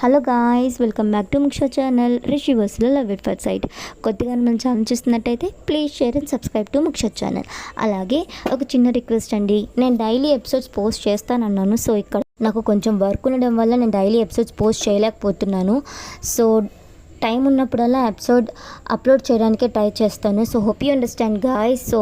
Hello guys, welcome back to Muksha channel. Rishi వసుల love at first sight. కొద్దిగా మన channel చూస్తున్నట్టయితే please share and subscribe to Muksha channel. అలాగే ఒక చిన్న రిక్వెస్ట్ అండి, నేను డైలీ ఎపిసోడ్స్ పోస్ట్ చేస్తానన్నాను. సో ఇక్కడ నాకు కొంచెం వర్క్ ఉండడం వల్ల నేను డైలీ ఎపిసోడ్స్ పోస్ట్ చేయలేకపోతున్నాను. సో టైం ఉన్నప్పుడల్లా ఎపిసోడ్ అప్లోడ్ చేయడానికే ట్రై చేస్తాను. So hope you understand guys. So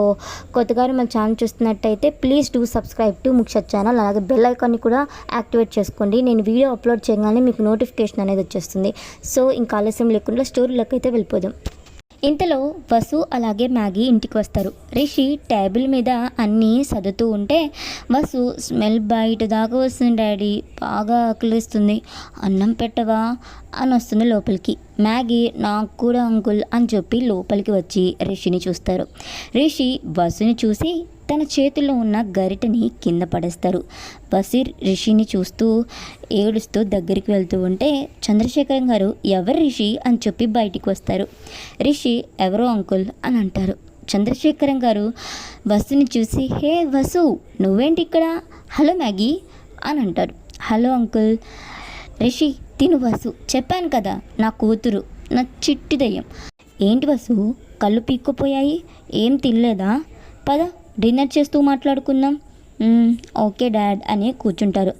కొత్తగా మన ఛానల్ చూస్తున్నట్టయితే please do subscribe to Muksha channel. అలాగే బెల్ ఐకాన్ని కూడా యాక్టివేట్ చేసుకోండి. నేను వీడియో అప్లోడ్ చేయగానే మీకు నోటిఫికేషన్ అనేది వచ్చేస్తుంది. సో ఇంకా ఆలస్యం లేకుండా స్టోరీలోకి అయితే వెళ్ళిపోదాం. ఇంతలో వసు అలాగే మ్యాగీ ఇంటికి వస్తారు. రిషి టేబుల్ మీద అన్నీ సర్దుతూ ఉంటే, వసు స్మెల్ బయట దాకా వస్తుంది డాడీ, బాగా ఆకలిస్తుంది, అన్నం పెట్టవా అని వస్తుంది లోపలికి. మ్యాగీ నాకు కూడా అంకుల్ అని చెప్పి లోపలికి వచ్చి రిషిని చూస్తారు. రిషి వసుని చూసి తన చేతిలో ఉన్న గరిటని కింద పడేస్తారు. బసీర్ రిషిని చూస్తూ ఏడుస్తూ దగ్గరికి వెళ్తూ ఉంటే, చంద్రశేఖరం గారు ఎవరు రిషి అని చెప్పి బయటికి వస్తారు. రిషి ఎవరో అంకుల్ అని అంటారు. చంద్రశేఖరం గారు వసుని చూసి, హే వసు నువ్వేంటి ఇక్కడ, హలో మ్యాగీ అని అంటారు. Hello uncle. రిషి తిను వసు, చెప్పాను కదా నా కూతురు, నా చిట్టి దయ్యం. ఏంటి వసు కళ్ళు పీక్కుపోయాయి, ఏం తినలేదా, పద డిన్నర్ చేస్తూ మాట్లాడుకుందాం. ఓకే డాడ్ అని కూర్చుంటారు.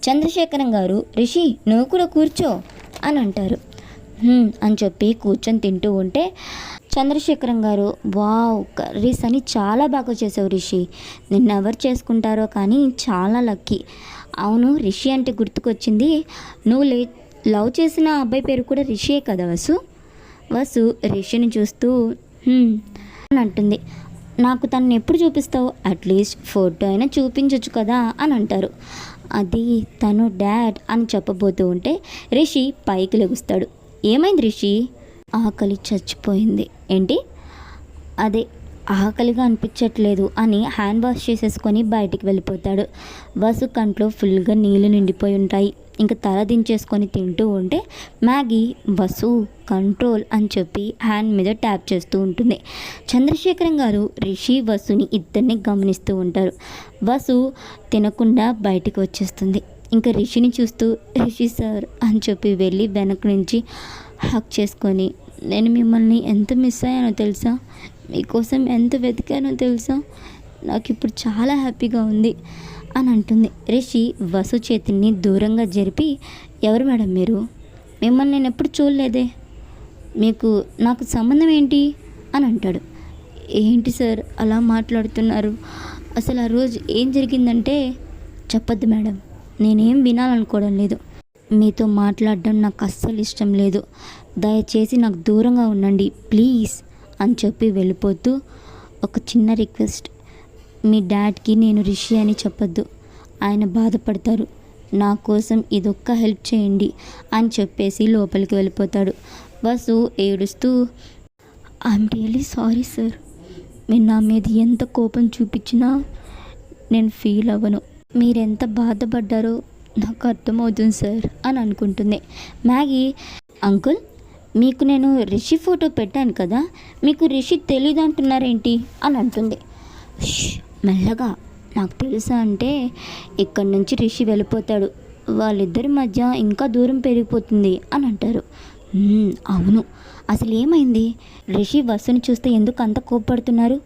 చంద్రశేఖరం గారు, రిషి నువ్వు కూడా కూర్చో అని అంటారు. అని చెప్పి కూర్చొని తింటూ ఉంటే చంద్రశేఖరం గారు, వావ్ కర్రీస్ అని చాలా బాగా చేసావు రిషి, నిన్ను ఎవరు చేసుకుంటారో కానీ చాలా లక్కీ. అవును రిషి అంటే గుర్తుకొచ్చింది, నువ్వు లవ్ చేసిన అబ్బాయి పేరు కూడా రిషియే కదా వసు. వసు రిషిని చూస్తూ అని అంటుంది. నాకు తనని ఎప్పుడు చూపిస్తావు, అట్లీస్ట్ ఫోటో అయినా చూపించవచ్చు కదా అని అంటారు. అది తను డాడ్ అని చెప్పబోతూ ఉంటే రిషి పైకి లెగుస్తాడు. ఏమైంది రిషి, ఆకలి చచ్చిపోయింది. ఏంటి, అదే ఆకలిగా అనిపించట్లేదు అని హ్యాండ్ వాష్ చేసేసుకొని బయటికి వెళ్ళిపోతాడు. వసు కంట్లో ఫుల్గా నీళ్ళు నిండిపోయి ఉంటాయి. ఇంకా తల దించేసుకొని తింటూ ఉంటే మ్యాగీ వసు కంట్రోల్ అని చెప్పి హ్యాండ్ మీద ట్యాప్ చేస్తూ ఉంటుంది. చంద్రశేఖరం గారు రిషి వసుని ఇద్దరిని గమనిస్తూ ఉంటారు. వసు తినకుండా బయటికి వచ్చేస్తుంది. ఇంకా రిషిని చూస్తూ, రిషి సార్ అని చెప్పి వెళ్ళి వెనక నుంచి హక్ చేసుకొని, నేను మిమ్మల్ని ఎంత మిస్ అయ్యానో తెలుసా, మీకోసం ఎంత వెతికానో తెలుసా, నాకు ఇప్పుడు చాలా హ్యాపీగా ఉంది అని అంటుంది. రిషి వసు చేతిని దూరంగా జరిపి, ఎవరు మేడం మీరు, మిమ్మల్ని నేను ఎప్పుడు చూడలేదే, మీకు నాకు సంబంధం ఏంటి అని అంటాడు. ఏంటి సార్ అలా మాట్లాడుతున్నారు, అసలు ఆ రోజు ఏం జరిగిందంటే, చెప్పొద్దు మేడం, నేనేం వినాలనుకోవడం లేదు, మీతో మాట్లాడడం నాకు అస్సలు ఇష్టం లేదు, దయచేసి నాకు దూరంగా ఉండండి ప్లీజ్ అని చెప్పి వెళ్ళిపోతూ, ఒక చిన్న రిక్వెస్ట్, మీ డాడ్కి నేను రిషి అని చెప్పొద్దు, ఆయన బాధపడతారు, నా కోసం ఇదొక్క హెల్ప్ చేయండి అని చెప్పేసి లోపలికి వెళ్ళిపోతాడు. వసు ఏడుస్తూ, ఐఎమ్ రియలీ సారీ సార్, మీరు నా మీద ఎంత కోపం చూపించినా నేను ఫీల్ అవ్వను, మీరెంత బాధపడ్డారో నాకు అర్థమవుతుంది సార్ అని అనుకుంటుంది. మ్యాగీ, అంకుల్ మీకు నేను రిషి ఫోటో పెట్టాను కదా, మీకు రిషి తెలీదు అంటున్నారేంటి అని అంటుంది. మెల్లగా, నాకు తెలుసా అంటే ఇక్కడి నుంచి రిషి వెళ్ళిపోతాడు, వాళ్ళిద్దరి మధ్య ఇంకా దూరం పెరిగిపోతుంది అని అంటారు. అవును, అసలు ఏమైంది, రిషి వసుని చూస్తే ఎందుకు అంత కోప్పడుతున్నారు,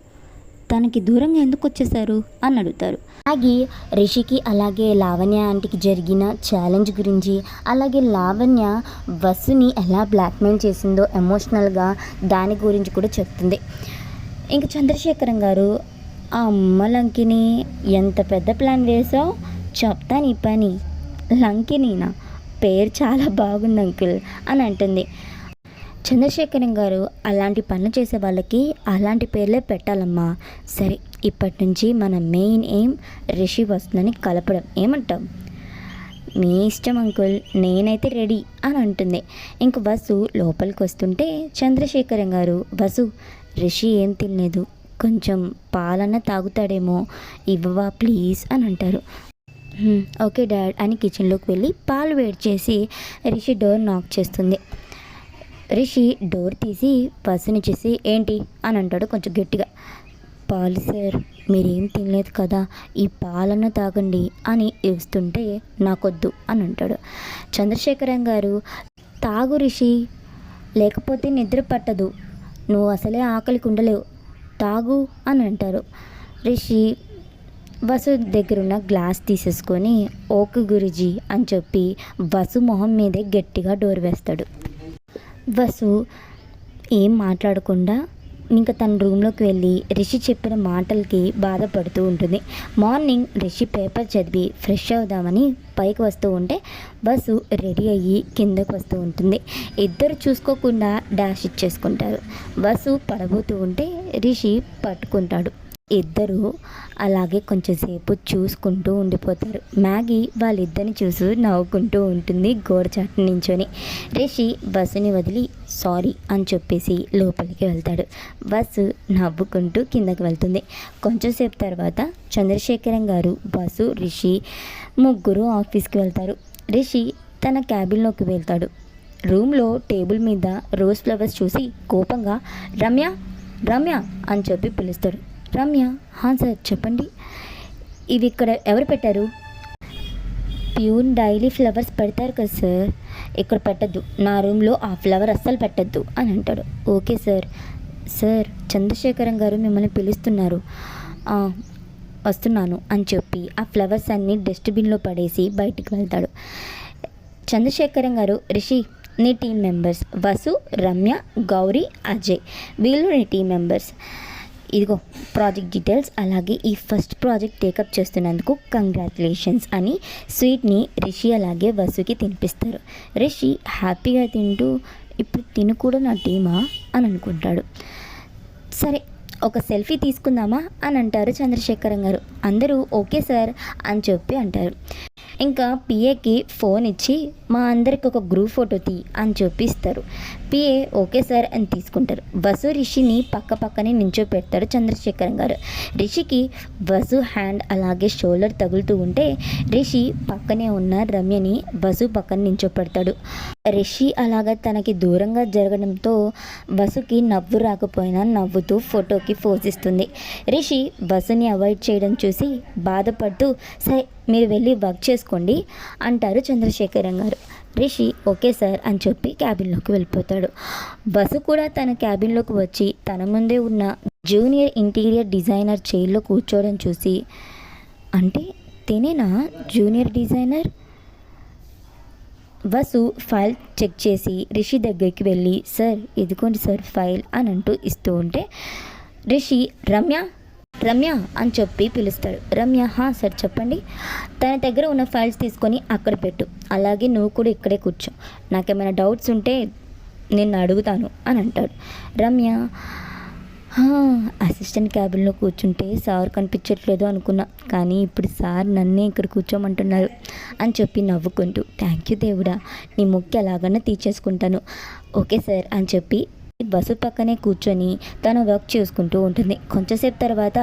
తనకి దూరంగా ఎందుకు వచ్చేసారు అని అడుగుతారు. అలాగే రిషికి అలాగే లావణ్య ఆంటీకి జరిగిన ఛాలెంజ్ గురించి, అలాగే లావణ్య వసుని ఎలా బ్లాక్మెయిల్ చేసిందో ఎమోషనల్గా దాని గురించి కూడా చెప్తుంది. ఇంకా చంద్రశేఖరం గారు, ఆ అమ్మ లంకిని ఎంత పెద్ద ప్లాన్ వేసావు, చెప్తాను ఈ పని, లంకినీనా, పేరు చాలా బాగుంది అంకుల్ అని అంటుంది. చంద్రశేఖరం గారు, అలాంటి పనులు చేసే వాళ్ళకి అలాంటి పేర్లే పెట్టాలమ్మా, సరే ఇప్పటి నుంచి మన మెయిన్ ఎయిమ్ రిషి వస్తుందని కలపడం, ఏమంటాం, మీ ఇష్టం అంకుల్, నేనైతే రెడీ అని అంటుంది. ఇంక వసు లోపలికి వస్తుంటే చంద్రశేఖరం గారు, వసు రిషి ఏం తినలేదు, కొంచెం పాలన్న తాగుతాడేమో, ఇవ్వవా ప్లీజ్ అని అంటారు. ఓకే డాడ్ అని కిచెన్లోకి వెళ్ళి పాలు వేడి చేసి రిషి డోర్ నాక్ చేస్తుంది. రిషి డోర్ తీసి వసుని చూసి, ఏంటి అని అంటాడు కొంచెం గట్టిగా. పాలు సార్ మీరేం తినలేదు కదా, ఈ పాలన తాగండి అని ఇస్తుంటే నాకొద్దు అని అంటాడు. చంద్రశేఖరం గారు, తాగు రిషి, లేకపోతే నిద్ర పట్టదు, నువ్వు అసలే ఆకలికి ఉండలేవు, తాగు అని అంటారు. రిషి వసు దగ్గరున్న గ్లాస్ తీసేసుకొని ఓకే గురుజీ అని చెప్పి వసు మొహం మీదే గట్టిగా డోర్ వేస్తాడు. వసు ఏం మాట్లాడకుండా ఇంకా తన రూమ్లోకి వెళ్ళి రిషి చెప్పిన మాటలకి బాధపడుతూ ఉంటుంది. మార్నింగ్ రిషి పేపర్ చదివి ఫ్రెష్ అవుదామని పైకి వస్తూ ఉంటే వసు రెడీ అయ్యి కిందకు వస్తూ ఉంటుంది. ఇద్దరు చూసుకోకుండా డాష్ ఇచ్చేసుకుంటారు. వసు పడబోతూ ఉంటే రిషి పట్టుకుంటాడు. ఇద్దరు అలాగే కొంచెంసేపు చూసుకుంటూ ఉండిపోతారు. మ్యాగీ వాళ్ళిద్దరిని చూసి నవ్వుకుంటూ ఉంటుంది గోడ చాటు నించొని. రిషి బస్సుని వదిలి సారీ అని చెప్పేసి లోపలికి వెళ్తాడు. బస్సు నవ్వుకుంటూ కిందకి వెళ్తుంది. కొంచెంసేపు తర్వాత చంద్రశేఖరం గారు, బస్సు, రిషి ముగ్గురు ఆఫీస్కి వెళ్తారు. రిషి తన క్యాబిన్లోకి వెళ్తాడు. రూమ్లో టేబుల్ మీద రోజ్ ఫ్లవర్స్ చూసి కోపంగా రమ్య రమ్య అని చెప్పి పిలుస్తాడు. రమ్య, హా సార్ చెప్పండి. ఇవి ఇక్కడ ఎవరు పెట్టారు? ప్యూన్ డైలీ ఫ్లవర్స్ పెడతారు కదా సార్, ఇక్కడ పెట్టద్దు, నా రూమ్లో ఆ ఫ్లవర్ అస్సలు పెట్టద్దు అని అంటాడు. Okay sir. సార్, చంద్రశేఖరం గారు మిమ్మల్ని పిలుస్తున్నారు. వస్తున్నాను అని చెప్పి ఆ ఫ్లవర్స్ అన్నీ డస్ట్బిన్లో పడేసి బయటికి వెళ్తాడు. చంద్రశేఖరం గారు, రిషి నీ టీం మెంబర్స్ వసు, రమ్య, గౌరీ, అజయ్, వీళ్ళు నీ టీం మెంబర్స్. ఇదిగో ప్రాజెక్ట్ డీటెయిల్స్, అలాగే ఈ ఫస్ట్ ప్రాజెక్ట్ టేకప్ చేస్తున్నందుకు కంగ్రాచులేషన్స్ అని స్వీట్ని రిషి అలాగే వసుకి తినిపిస్తారు. రిషి హ్యాపీగా తింటూ ఇప్పుడు తిను కూడా నా టీమా అని అనుకుంటాడు. సరే, ఒక సెల్ఫీ తీసుకుందామా అని అంటారు చంద్రశేఖరం గారు. అందరూ ఓకే సార్ అని చెప్పి అంటారు. ఇంకా పిఏకి ఫోన్ ఇచ్చి మా అందరికి ఒక గ్రూప్ ఫోటో తీ అని చెప్పి ఇస్తారు. పిఏ ఓకే సార్ అని తీసుకుంటారు. వసు రిషిని పక్క పక్కనే నించోపెడతాడు చంద్రశేఖరం గారు. రిషికి వసు హ్యాండ్ అలాగే షోల్డర్ తగులుతూ ఉంటే రిషి పక్కనే ఉన్న రమ్యని వసు పక్కన నించోపెడతాడు. రిషి అలాగా తనకి దూరంగా జరగడంతో వసుకి నవ్వు రాకపోయినా నవ్వుతూ ఫోటోకి పోజ్ ఇస్తుంది. రిషి వసుని అవాయిడ్ చేయడం చూసి బాధపడుతూ సరే మీరు వెళ్ళి వర్క్ చేసుకోండి అంటారు చంద్రశేఖరం గారు. రిషి ఓకే సార్ అని చెప్పి క్యాబిన్లోకి వెళ్ళిపోతాడు. వసు కూడా తన క్యాబిన్లోకి వచ్చి తన ముందే ఉన్న జూనియర్ ఇంటీరియర్ డిజైనర్ చైర్లో కూర్చోవడం చూసి, అంటే తినేనా junior designer? Vasu file check చేసి రిషి దగ్గరికి వెళ్ళి సార్ ఇదిగోండి సార్ ఫైల్ అని అంటూ ఇస్తూ ఉంటే రిషి రమ్య రమ్య అని చెప్పి పిలుస్తాడు. రమ్య, హా సార్ చెప్పండి. తన దగ్గర ఉన్న ఫైల్స్ తీసుకొని అక్కడ పెట్టు, అలాగే నువ్వు కూడా ఇక్కడే కూర్చో, నాకేమైనా డౌట్స్ ఉంటే నేను అడుగుతాను అని అంటాడు. రమ్య, అసిస్టెంట్ క్యాబిన్లో కూర్చుంటే సార్ కనిపించట్లేదు అనుకున్నా, కానీ ఇప్పుడు సార్ నన్నే ఇక్కడ కూర్చోమంటున్నారు అని చెప్పి నవ్వుకుంటూ థ్యాంక్ యూ దేవుడా, నీ మొక్కి ఎలాగన్నా తీర్చేసుకుంటాను, ఓకే సార్ అని చెప్పి బస్సు పక్కనే కూర్చొని తన వర్క్ చేసుకుంటూ ఉంటుంది. కొంచెంసేపు తర్వాత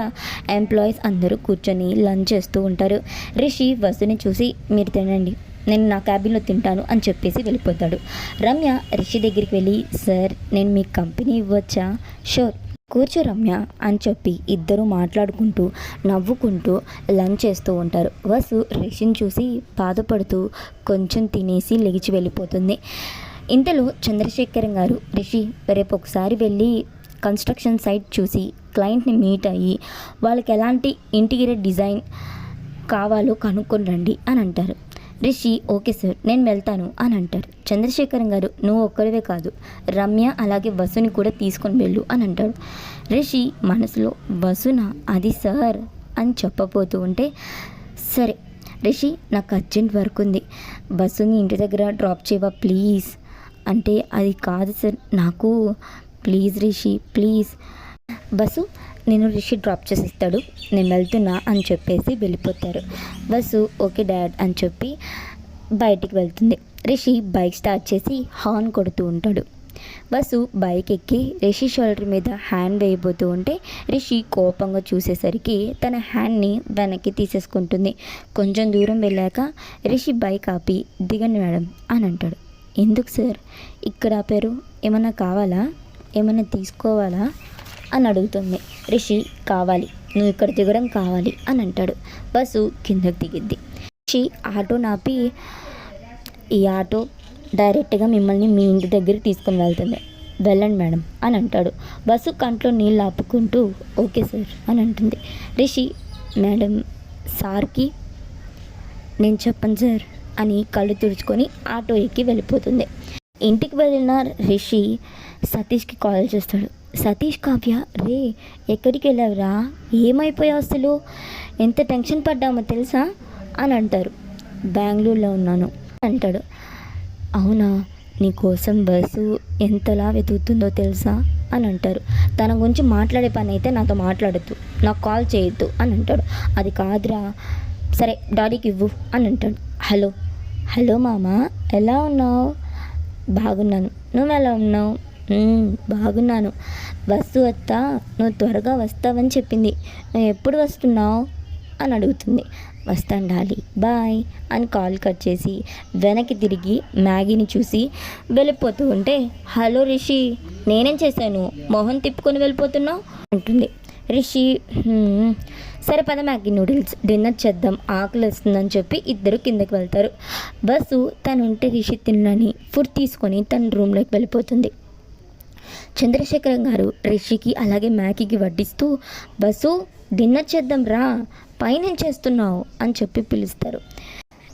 ఎంప్లాయీస్ అందరూ కూర్చొని లంచ్ చేస్తూ ఉంటారు. రిషి వసుని చూసి మీరు తినండి, నేను నా క్యాబిన్లో తింటాను అని చెప్పేసి వెళ్ళిపోతాడు. రమ్య రిషి దగ్గరికి వెళ్ళి సార్ నేను మీ కంపెనీ ఇవ్వచ్చా? షూర్, కూర్చో రమ్య అని చెప్పి ఇద్దరు మాట్లాడుకుంటూ నవ్వుకుంటూ లంచ్ చేస్తూ ఉంటారు. వసు రిషిని చూసి బాధపడుతూ కొంచెం తినేసి లెగిచి వెళ్ళిపోతుంది. ఇంతలో చంద్రశేఖరం గారు, రిషి రేపు ఒకసారి వెళ్ళి కన్స్ట్రక్షన్ సైట్ చూసి క్లయింట్ని మీట్ అయ్యి వాళ్ళకి ఎలాంటి ఇంటీరియర్ డిజైన్ కావాలో కనుక్కొని రండి అని అంటారు. రిషి ఓకే సార్ నేను వెళ్తాను అని అంటారు. చంద్రశేఖరం గారు నువ్వు ఒక్కడివే కాదు, రమ్య అలాగే వసుని కూడా తీసుకొని వెళ్ళు అని అంటాడు. రిషి మనసులో వసునా, అది సార్ అని చెప్పబోతూ ఉంటే సరే రిషి నాకు అర్జెంట్ వర్క్ ఉంది, వసుని ఇంటి దగ్గర డ్రాప్ చేయవా ప్లీజ్ అంటే అది కాదు సార్ నాకు, ప్లీజ్ రిషి ప్లీజ్. బస్సు నేను రిషి డ్రాప్ చేసి ఇస్తాడు, నేను వెళ్తున్నా అని చెప్పేసి వెళ్ళిపోతారు. బస్సు ఓకే డాడ్ అని చెప్పి బయటికి వెళ్తుంది. రిషి బైక్ స్టార్ట్ చేసి హార్న్ కొడుతూ ఉంటాడు. బస్సు బైక్ ఎక్కి రిషి షోల్డర్ మీద హ్యాండ్ వేయబోతూ ఉంటే రిషి కోపంగా చూసేసరికి తన హ్యాండ్ని వెనక్కి తీసేసుకుంటుంది. కొంచెం దూరం వెళ్ళాక రిషి బైక్ ఆపి దిగండి మేడం అని అంటాడు. ఎందుకు సార్ ఇక్కడ ఆపారు, ఏమన్నా కావాలా, ఏమన్నా తీసుకోవాలా అని అడుగుతుంది. రిషి కావాలి నువ్వు ఇక్కడ దిగడం కావాలి అని అంటాడు. బస్సు కిందకి దిగిద్ది. రిషి ఆటో నాపి ఈ ఆటో డైరెక్ట్గా మిమ్మల్ని మీ ఇంటి దగ్గరికి తీసుకొని వెళ్తుంది, వెళ్ళండి మేడం అని అంటాడు. బస్సు కంట్లో నీళ్ళు ఆపుకుంటూ ఓకే సార్ అని అంటుంది. రిషి మేడం సార్కి నేను చెప్పను సార్ అని కళ్ళు తుడుచుకొని ఆటో ఎక్కి వెళ్ళిపోతుంది. ఇంటికి వెళ్ళిన రిషి సతీష్కి కాల్ చేస్తాడు. సతీష్, కావ్య రే ఎక్కడికి వెళ్ళావురా, ఏమైపోయావు అసలు, ఎంత టెన్షన్ పడ్డామో తెలుసా అని అంటారు. బెంగళూరులో ఉన్నాను అంటాడు. అవునా, నీకోసం బస్సు ఎంతలా వెతుకుతుందో తెలుసా అని అంటారు. తన గురించి మాట్లాడే పని అయితే నాతో మాట్లాడద్దు, నాకు కాల్ చేయొద్దు అని అంటాడు. అది కాదురా, సరే డాడీకి ఇవ్వు అని అంటాడు. హలో హలో మామ, ఎలా ఉన్నావు? బాగున్నాను, నువ్వు ఎలా ఉన్నావు? బాగున్నాను. బస్సు వస్తా, నువ్వు త్వరగా వస్తావని చెప్పింది, నువ్వు ఎప్పుడు వస్తున్నావు అని అడుగుతుంది. వస్తాను డాలీ, బాయ్ అని కాల్ కట్ చేసి వెనక్కి తిరిగి మ్యాగీని చూసి వెళ్ళిపోతూ ఉంటే, హలో రిషి, నేనేం చేశాను, మొహం తిప్పుకొని వెళ్ళిపోతున్నావు అంటుంది. రిషి సరే పద మ్యాగీ నూడిల్స్ డిన్నర్ చేద్దాం, ఆకలి వస్తుందని చెప్పి ఇద్దరు కిందకి వెళ్తారు. బస్సు తను ఉంటే రిషి తినని ఫుడ్ తీసుకొని తన రూమ్లోకి వెళ్ళిపోతుంది. చంద్రశేఖరం గారు రిషికి అలాగే మ్యాగీకి వడ్డిస్తూ, బస్సు డిన్నర్ చేద్దాం రా, పైన చేస్తున్నావు అని చెప్పి పిలుస్తారు.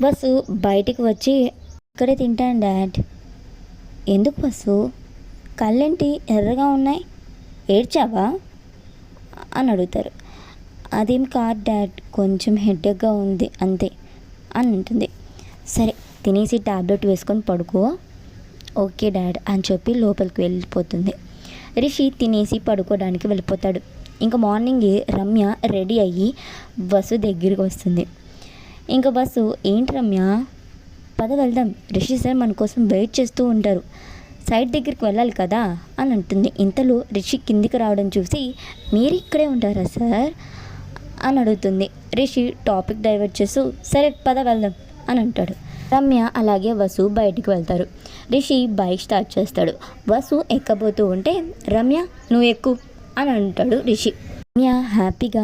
బస్సు బయటికి వచ్చి ఇక్కడే తింటాను డాడ్. ఎందుకు బస్సు, కళ్ళేంటి ఎర్రగా ఉన్నాయి, ఏడ్చావా అని అడుగుతారు. అదేం కాదు డాడ్, కొంచెం హెడేక్గా ఉంది అంతే అని అంటుంది. సరే తినేసి టాబ్లెట్ వేసుకొని పడుకో. ఓకే డాడ్ అని చెప్పి లోపలికి వెళ్ళిపోతుంది. రిషి తినేసి పడుకోవడానికి వెళ్ళిపోతాడు. ఇంకా మార్నింగే రమ్య రెడీ అయ్యి బస్సు దగ్గరికి వస్తుంది. ఇంకా బస్సు ఏంటి రమ్య, పద వెళ్దాం, రిషి సార్ మన కోసం వెయిట్ చేస్తూ ఉంటారు, సైట్ దగ్గరికి వెళ్ళాలి కదా అని అంటుంది. ఇంతలో రిషి కిందికి రావడం చూసి మీరు ఇక్కడే ఉంటారా సార్ అని అడుగుతుంది. రిషి టాపిక్ డైవర్ట్ చేస్తూ సరే పద వెళ్దాం అని అంటాడు. రమ్య అలాగే వసు బయటికి వెళ్తారు. రిషి బైక్ స్టార్ట్ చేస్తాడు. వసు ఎక్కబోతూ ఉంటే రమ్య నువ్వు ఎక్కు అని అంటాడు రిషి. రమ్య హ్యాపీగా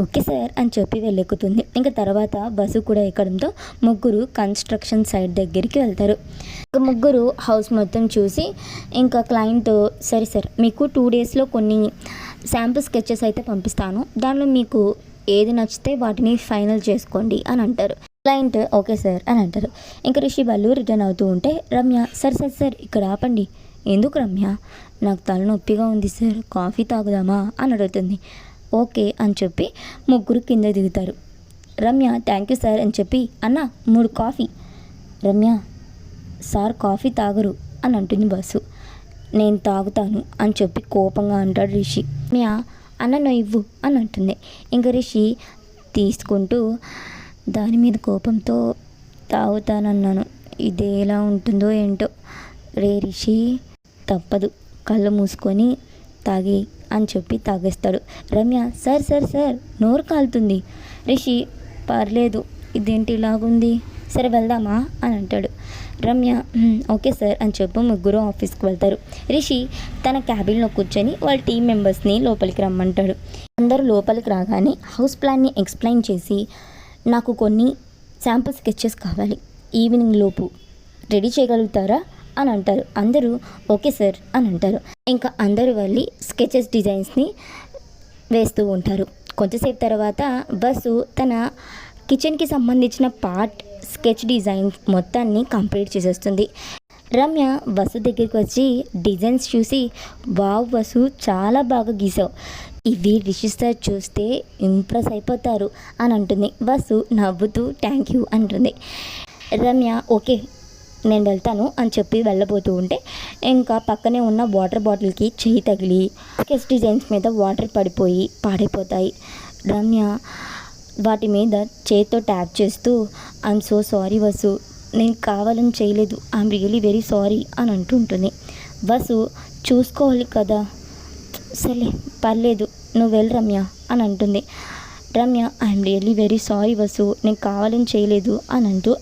ఓకే సార్ అని చెప్పి వెళ్ళెక్కుతుంది. ఇంకా తర్వాత బస్సు కూడా ఎక్కడంతో ముగ్గురు కన్స్ట్రక్షన్ సైట్ దగ్గరికి వెళ్తారు. ఇంకా ముగ్గురు హౌస్ మొత్తం చూసి ఇంకా క్లయింట్ సరే సార్ మీకు 2 డేస్లో కొన్ని శాంపుల్ స్కెచెస్ అయితే పంపిస్తాను, దానిలో మీకు ఏది నచ్చితే వాటిని ఫైనల్ చేసుకోండి అని అంటారు. క్లయింట్ ఓకే సార్ అని అంటారు. ఇంకా రిషి వాళ్ళు రిటర్న్ అవుతూ ఉంటే రమ్య సార్ సార్ సార్ ఇక్కడ ఆపండి. ఎందుకు రమ్య, నాకు తలనొప్పిగా ఉంది సార్, కాఫీ తాగుదామా అని అడుగుతుంది. ఓకే అని చెప్పి ముగ్గురు కింద దిగుతారు. రమ్య థ్యాంక్ యూ సార్ అని చెప్పి అన్న 3 కాఫీ. రమ్య సార్ కాఫీ తాగరు అని అంటుంది బస్సు. నేను తాగుతాను అని చెప్పి కోపంగా అంటాడు రిషి. రమ్య అన్న నువ్వు ఇవ్వు అని అంటుంది. ఇంకా రిషి తీసుకుంటూ దాని మీద కోపంతో తాగుతానన్నాను, ఇది ఎలా ఉంటుందో ఏంటో, రే రిషి తప్పదు, కళ్ళు మూసుకొని తాగి అని చెప్పి తాగేస్తాడు. రమ్య సార్ సార్ సార్ నోరు కాలుతుంది. రిషి పర్లేదు, ఇదేంటి ఇలాగుంది, సరే వెళ్దామా అని అంటాడు. రమ్య ఓకే సార్ అని చెప్పి ముగ్గురు ఆఫీస్కి వెళ్తారు. రిషి తన క్యాబిన్లో కూర్చొని వాళ్ళ టీం మెంబర్స్ని లోపలికి రమ్మంటాడు. అందరూ లోపలికి రాగానే హౌస్ ప్లాన్ని ఎక్స్ప్లెయిన్ చేసి నాకు కొన్ని శాంపుల్ స్కెచెస్ కావాలి, ఈవినింగ్ లోపు రెడీ చేయగలుగుతారా అని అంటారు. అందరూ ఓకే సార్ అని అంటారు. ఇంకా అందరూ వెళ్ళి స్కెచెస్ డిజైన్స్ని వేస్తూ ఉంటారు. కొంతసేపు తర్వాత బస్సు తన కిచెన్కి సంబంధించిన పార్ట్ స్కెచ్ డిజైన్ మొత్తాన్ని కంప్లీట్ చేసేస్తుంది. రమ్య వసు దగ్గరికి వచ్చి డిజైన్స్ చూసి వావ్ వసు చాలా బాగా గీసావు, ఇవి రిషి సార్ చూస్తే ఇంప్రెస్ అయిపోతారు అని అంటుంది. వసు నవ్వుతూ థ్యాంక్ యూ అంటుంది. రమ్య ఓకే నేను వెళ్తాను అని చెప్పి వెళ్ళబోతూ ఉంటే ఇంకా పక్కనే ఉన్న వాటర్ బాటిల్కి చెయ్యి తగిలి స్కెచ్ డిజైన్స్ మీద వాటర్ పడిపోయి పాడైపోతాయి. రమ్య వాటి మీద చేతితో ట్యాప్ చేస్తూ ఐఎమ్ సో సారీ వసు, నేను కావాలని చేయలేదు, ఐఎమ్ రియలీ వెరీ సారీ అని అంటుంటుంది. వసు చూసుకోవాలి కదా, సరే పర్లేదు నువ్వు వెళ్ళి రమ్య అని అంటుంది. Ramya I'm really very sorry Vasu, నేను కావాలని చేయలేదు అని అంటూ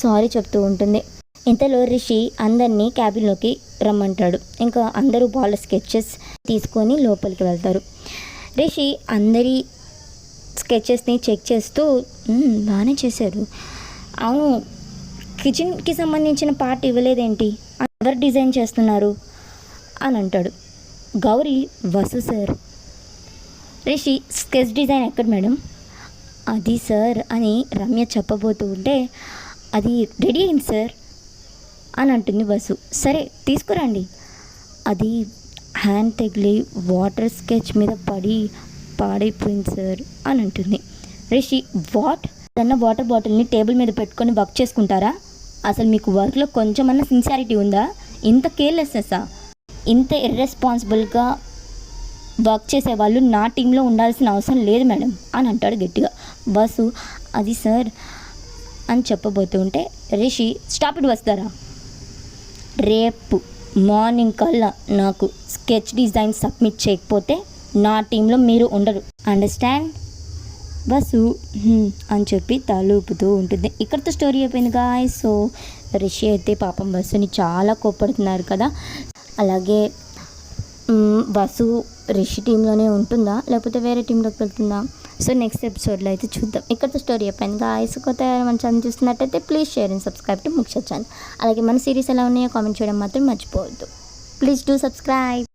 సారీ చెప్తూ ఉంటుంది. ఇంతలో రిషి అందరినీ క్యాబిన్లోకి రమ్మంటాడు. ఇంకా అందరూ వాళ్ళ స్కెచెస్ తీసుకొని లోపలికి వెళ్తారు. రిషి అందరి స్కెచెస్ని చెక్ చేస్తూ బాగానే చేశారు. అవును, కిచెన్కి సంబంధించిన పార్ట్ ఇవ్వలేదేంటి, ఎవరు డిజైన్ చేస్తున్నారు అని అంటాడు. Gauri, Vasu sir. Rishi, sketch design ఎక్కడ మేడం? అది సార్ అని రమ్య చెప్పబోతూ ఉంటే, అది రెడీ అయింది సార్ అని అంటుంది వసు. సరే తీసుకురండి. అది హ్యాండ్ తగిలి వాటర్ స్కెచ్ మీద పడి పాడైపోయింది సార్ అని అంటుంది. రిషి, వాట్? అన్న వాటర్ బాటిల్ని టేబుల్ మీద పెట్టుకొని వర్క్ చేసుకుంటారా? అసలు మీకు వర్క్లో కొంచెమన్నా సిన్సియారిటీ ఉందా? ఇంత కేర్లెస్నెస్సా? ఇంత ఇర్రెస్పాన్సిబుల్గా వర్క్ చేసేవాళ్ళు నా టీంలో ఉండాల్సిన అవసరం లేదు మేడం అని అంటాడు గట్టిగా. బస్సు, అది సార్ అని చెప్పబోతుంటే రిషి, స్టాప్ ఇట్ వస్తారా, రేపు మార్నింగ్ కల్లా నాకు స్కెచ్ డిజైన్ సబ్మిట్ చేయకపోతే నా టీంలో మీరు ఉండరు, అండర్స్టాండ్? బస్సు అని చెప్పి తలూపుతూ ఉంటుంది. ఇక్కడితో స్టోరీ అయిపోయింది గాయ్స్. సో రిషి అయితే పాపం బస్సుని చాలా కోప్పడుతున్నారు కదా. అలాగే బస్సు రిషి టీంలోనే ఉంటుందా లేకపోతే వేరే టీంలోకి వెళ్తుందా? సో నెక్స్ట్ ఎపిసోడ్లో అయితే చూద్దాం. ఇక్కడితో స్టోరీ అయిపోయింది గాయ్స్. కొత్త మన ఛానల్ చూస్తున్నట్టయితే please share and subscribe to Muksha channel. అలాగే మన సిరీస్ ఎలా ఉన్నాయో కామెంట్ చేయడం మాత్రం మర్చిపోవద్దు. Please do subscribe.